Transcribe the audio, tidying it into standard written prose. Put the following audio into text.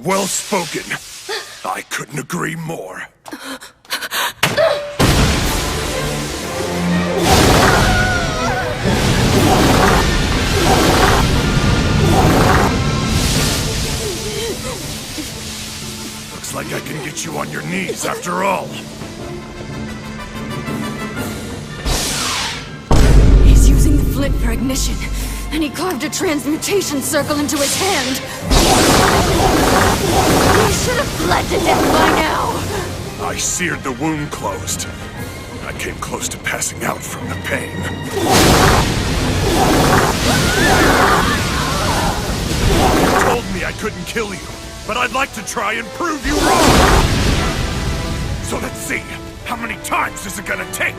Well spoken. I couldn't agree more. Looks like I can get you on your knees after all. He's using the flint for ignition, and he carved a transmutation circle into his hand. He should have bled to death by now. I seared the wound closed. I came close to passing out from the pain. You told me I couldn't kill you, but I'd like to try and prove you wrong! So let's see, how many times is it gonna take?